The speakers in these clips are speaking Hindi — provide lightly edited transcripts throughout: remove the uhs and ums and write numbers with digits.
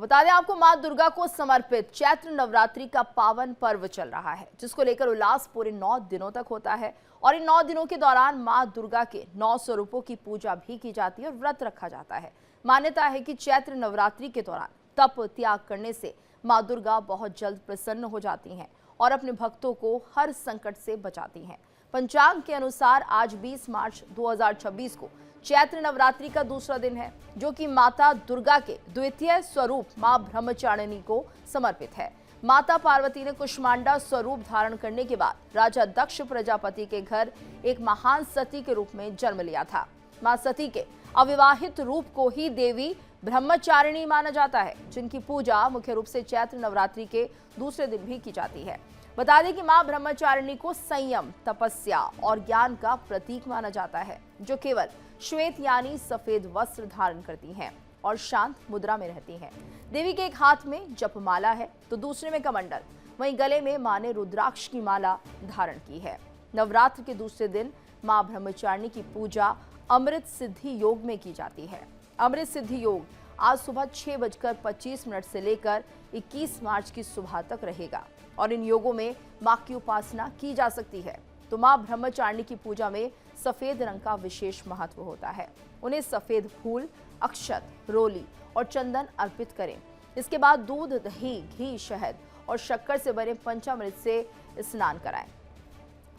और बता दें आपको, मां दुर्गा को समर्पित चैत्र नवरात्रि का पावन पर्व चल रहा है, जिसको लेकर उल्लास पूरे 9 दिनों तक होता है। और इन 9 दिनों के दौरान मां दुर्गा के 9 स्वरूपों की पूजा भी की जाती है और व्रत रखा जाता है। मान्यता है कि चैत्र नवरात्रि के दौरान तप त्याग करने से मां दुर्गा बहुत जल्द प्रसन्न हो जाती हैं और अपने भक्तों को हर संकट से बचाती हैं। पंचांग के अनुसार आज 20 मार्च 2026 को चैत्र नवरात्रि का दूसरा दिन है, जो कि माता दुर्गा के द्वितीय स्वरूप मां ब्रह्मचारिणी को समर्पित है। माता पार्वती ने कुष्मांडा स्वरूप धारण करने के बाद राजा दक्ष प्रजापति के घर एक महान सती के रूप में जन्म लिया था। मां सती के अविवाहित रूप को ही देवी ब्रह्मचारिणी माना जाता है, जिनकी पूजा मुख्य रूप से चैत्र नवरात्रि के दूसरे दिन भी की जाती है। बता दें कि मां ब्रह्मचारिणी को संयम, तपस्या और ज्ञान का प्रतीक माना जाता है, जो केवल श्वेत यानी सफेद वस्त्र धारण करती हैं और शांत मुद्रा में रहती हैं। देवी के एक हाथ में जपमाला है तो दूसरे में कमंडल, वहीं गले में मां ने रुद्राक्ष की माला धारण की है। नवरात्र के दूसरे दिन मां ब्रह्मचारिणी की पूजा अमृत सिद्धि योग में की जाती है। अमृत सिद्धि योग आज सुबह 6:25 से लेकर 21 मार्च की सुबह तक रहेगा और इन योगों में मां की उपासना की जा सकती है। तो मां ब्रह्मचारिणी की पूजा में सफेद रंग का विशेष महत्व होता है। उन्हें सफेद फूल, अक्षत, रोली और चंदन अर्पित करें। इसके बाद दूध, दही, घी, शहद और शक्कर से बने पंचामृत से स्नान कराएं।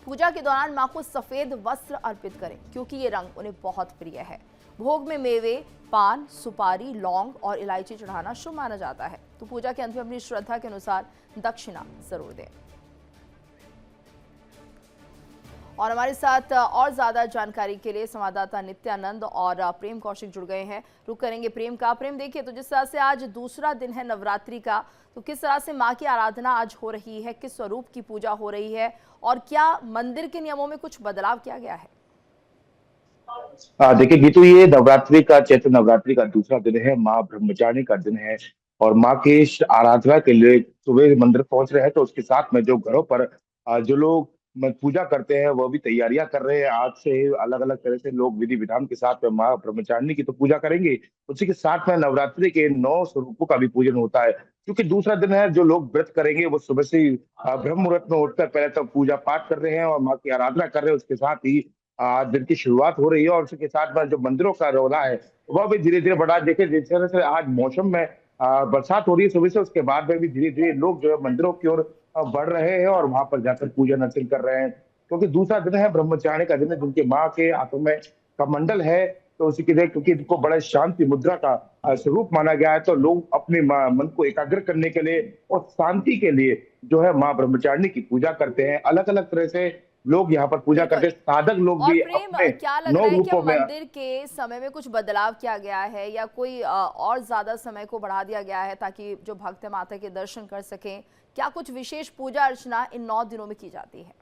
पूजा के दौरान मां को सफेद वस्त्र अर्पित करें, क्योंकि ये रंग उन्हें बहुत प्रिय है। भोग में मेवे, पान, सुपारी, लौंग और इलायची चढ़ाना शुभ माना जाता है। तो पूजा के अंत में अपनी श्रद्धा के अनुसार दक्षिणा जरूर दें। और हमारे साथ और ज्यादा जानकारी के लिए संवाददाता नित्यानंद और प्रेम कौशिक जुड़ गए हैं। रुक करेंगे प्रेम का। प्रेम, देखिए तो जिस तरह से आज दूसरा दिन है नवरात्रि का, तो किस तरह से मां की आराधना आज हो रही है, किस स्वरूप की पूजा हो रही है और क्या मंदिर के नियमों में कुछ बदलाव किया गया है? देखिए गीतू, ये नवरात्रि का चैत्र नवरात्रि का दूसरा दिन है, माँ ब्रह्मचारिणी का दिन है। और माँ की इस आराधना के लिए सुबह मंदिर पहुंच रहे हैं, तो उसके साथ में जो घरों पर जो लोग पूजा करते हैं वो भी तैयारियां कर रहे हैं। आज से अलग अलग तरह से लोग विधि विधान के साथ में माँ ब्रह्मचारिणी की तो पूजा करेंगे, उसी के साथ में नवरात्रि के 9 स्वरूपों का भी पूजन होता है। क्योंकि दूसरा दिन है, जो लोग व्रत करेंगे वो सुबह से ही ब्रह्म मुहूर्त में उठकर पहले तो पूजा पाठ कर रहे हैं और माँ की आराधना कर रहे हैं। उसके साथ ही आज दिन की शुरुआत हो रही है और उसके साथ में जो मंदिरों का रौला है वह भी धीरे धीरे बढ़ा। देखिए जिस तरह से आज मौसम में बरसात हो रही है सुबह से, उसके बाद में भी धीरे धीरे लोग जो है मंदिरों की ओर बढ़ रहे हैं और वहां पर जाकर पूजन अर्चन कर रहे हैं। क्योंकि दूसरा दिन है, ब्रह्मचारिणी का दिन है, जिनकी माँ के हाथों में कमंडल है, तो उसी के लिए क्योंकि इनको बड़ा शांति मुद्रा का स्वरूप माना गया है, तो लोग अपने मन को एकाग्र करने के लिए और शांति के लिए जो है माँ ब्रह्मचारिणी की पूजा करते हैं। अलग अलग तरह से लोग यहाँ पर पूजा करते हैं। साधक लोग और भी प्रेम, अपने क्या लग 9 रहा है कि रूपों अब में। मंदिर के समय में कुछ बदलाव किया गया है या कोई और ज्यादा समय को बढ़ा दिया गया है ताकि जो भक्त माता के दर्शन कर सकें? क्या कुछ विशेष पूजा अर्चना इन 9 दिनों में की जाती है?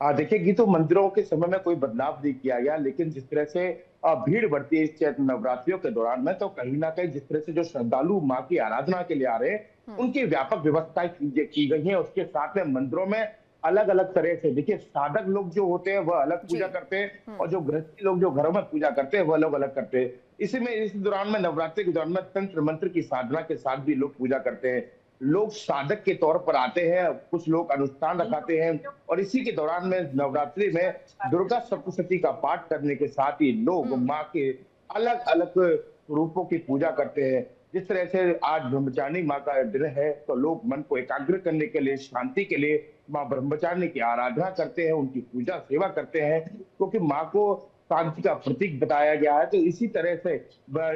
देखिए गीतू, मंदिरों के समय में कोई बदलाव नहीं किया गया, लेकिन जिस तरह से भीड़ बढ़ती है इस चैत्र नवरात्रियों के दौरान में, तो कहीं ना कहीं जिस तरह से जो श्रद्धालु माँ की आराधना के लिए आ रहे हैं उनकी व्यापक व्यवस्थाएं की गई हैं। उसके साथ में मंदिरों में अलग अलग तरह से, देखिए साधक लोग जो होते हैं वह अलग जी। पूजा करते हैं और जो गृहस्थी लोग जो घरों में पूजा करते हैं वह लोग अलग करते हैं। इसी में इस दौरान में नवरात्रि के दौरान में तंत्र मंत्र की साधना के साथ भी लोग पूजा करते हैं। लोग साधक के तौर पर आते हैं, कुछ लोग अनुष्ठान रखाते हैं और इसी के दौरान में नवरात्रि में दुर्गा सप्तशती का पाठ करने के साथ ही लोग माँ के अलग अलग रूपों की पूजा करते हैं। जिस तरह से आज ब्रह्मचारिणी माँ का दिन है, तो लोग मन को एकाग्र करने के लिए, शांति के लिए माँ ब्रह्मचारिणी की आराधना करते हैं, उनकी पूजा सेवा करते हैं, क्योंकि माँ को शांति का प्रतीक बताया गया है। तो इसी तरह से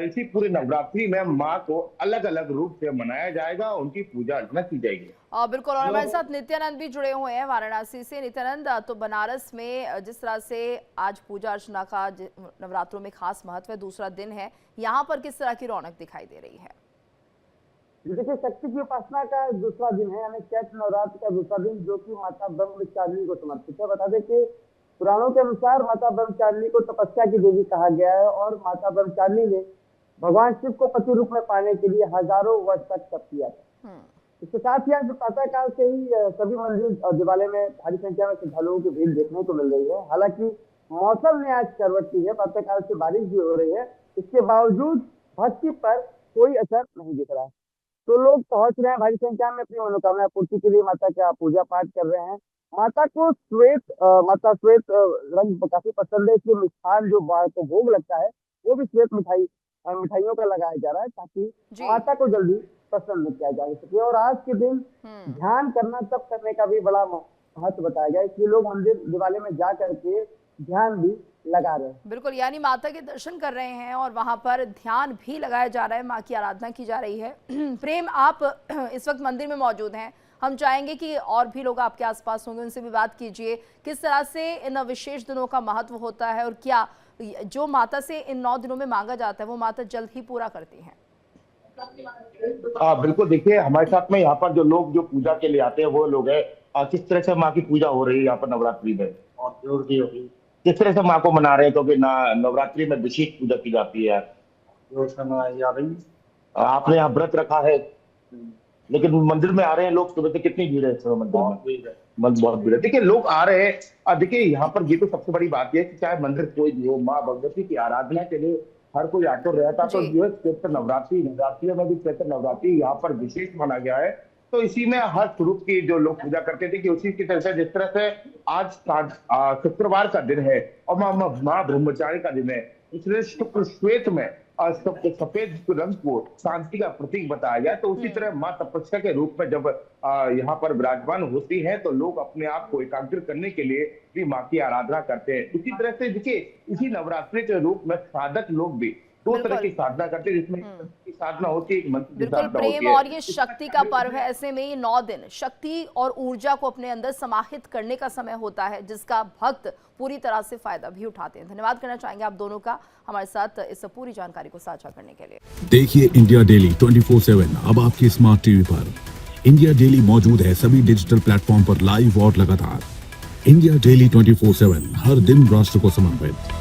इसी पूरे नवरात्रि में माँ को अलग अलग रूप से मनाया जाएगा, उनकी पूजा अर्चना की जाएगी। बिल्कुल। और हमारे साथ नित्यानंद भी जुड़े हुए हैं वाराणसी से। नित्यानंद, तो बनारस में जिस तरह से आज पूजा अर्चना का नवरात्रों में खास महत्व है, दूसरा दिन है, यहाँ पर किस तरह की रौनक दिखाई दे रही है? देखिए, शक्ति की उपासना का दूसरा दिन है, यानी चैत्र नवरात्र का दूसरा दिन, जो कि माता ब्रह्मचारिणी को समर्पित है। बता दें कि पुराणों के अनुसार माता ब्रह्मचारिणी को तपस्या की देवी कहा गया है और माता ब्रह्मचारिणी ने भगवान शिव को पति रूप में पाने के लिए हजारों वर्ष तक तप किया था। इसके साथ ही आज प्रातः काल से ही सभी मंदिर और देवालय में भारी संख्या में श्रद्धालुओं की भीड़ देखने को मिल रही है। हालांकि मौसम ने आज करवट की है, प्रातः काल से बारिश भी हो रही है, इसके बावजूद भक्ति पर कोई असर नहीं दिख रहा है। तो लोग पहुंच रहे हैं भारी संख्या में अपनी मनोकामना पूर्ति के लिए, माता का पूजा पाठ कर रहे हैं। माता को माता श्वेत रंग काफी पसंद है, इसलिए मिष्ठान जो माँ को भोग लगता है वो भी श्वेत मिठाइयों का लगाया जा रहा है, ताकि जी। माता को जल्दी प्रसन्न किया जा सके। और आज के दिन ध्यान करना तप करने का भी बड़ा महत्व बताया गया, इसलिए लोग मंदिर दिवाले में जा करके ध्यान भी लगा रहे हैं। बिल्कुल, यानी माता के दर्शन कर रहे हैं और वहां पर ध्यान भी लगाया जा रहा है, माँ की आराधना की जा रही है। प्रेम, आप इस वक्त मंदिर में मौजूद हैं, हम चाहेंगे कि और भी लोग आपके आसपास होंगे, उनसे भी बात कीजिए। किस तरह से इन विशेष दिनों का महत्व होता है और क्या जो माता से इन 9 दिनों में मांगा जाता है वो माता जल्द ही पूरा करती हैं? बिल्कुल, देखिए हमारे साथ में यहाँ पर जो लोग जो पूजा के लिए आते हैं वो लोग हैं। किस तरह से माँ की पूजा हो रही है यहाँ पर नवरात्रि में, और जोर की होगी किस तरह से माँ को मना रहे हैं, क्योंकि नवरात्रि में विशेष पूजा की जाती है। आपने यहाँ व्रत रखा है, लेकिन मंदिर में आ रहे हैं लोग सुबह से, कितनी भीड़ है इस समय मंदिर में? बहुत भीड़ है। देखिए लोग आ रहे हैं। देखिए यहाँ पर ये तो सबसे बड़ी बात है कि चाहे मंदिर कोई भी हो, माँ भगवती की आराधना के लिए हर कोई आतुर रहता। तो जो है चैत्र नवरात्रि में भी चैत्र नवरात्रि यहाँ पर विशेष माना गया है। तो इसी में हर स्वरूप की जो लोग पूजा करते थे कि उसी की तरह से, जिस तरह से आज शुक्रवार का दिन है और माँ ब्रह्मचारी का दिन है, इसलिए शुक्र श्वेत में सफेद रंग को शांति का प्रतीक बताया गया। तो उसी तरह माँ तपस्या के रूप में जब यहाँ पर विराजमान होती है तो लोग अपने आप को एकाग्र करने के लिए भी माँ की आराधना करते हैं। उसी तरह से देखिए इसी नवरात्रि के रूप में साधक लोग भी 2 तरह की साधना करते हैं, जिसमें की साधना होती है, एक मंत्र की बिल्कुल साधना होती प्रेम, है। और ये शक्ति का पर्व है। ऐसे में ये 9 दिन शक्ति और ऊर्जा को अपने अंदर समाहित करने का समय होता है, जिसका भक्त पूरी तरह से फायदा भी उठाते हैं। धन्यवाद करना चाहेंगे आप दोनों का हमारे साथ इस पूरी जानकारी को साझा करने के लिए। देखिए इंडिया डेली 24/7 अब आपकी स्मार्ट टीवी पर। इंडिया डेली मौजूद है सभी डिजिटल प्लेटफॉर्म पर लाइव और लगातार। इंडिया डेली 24/7 हर दिन राष्ट्र को समर्पित।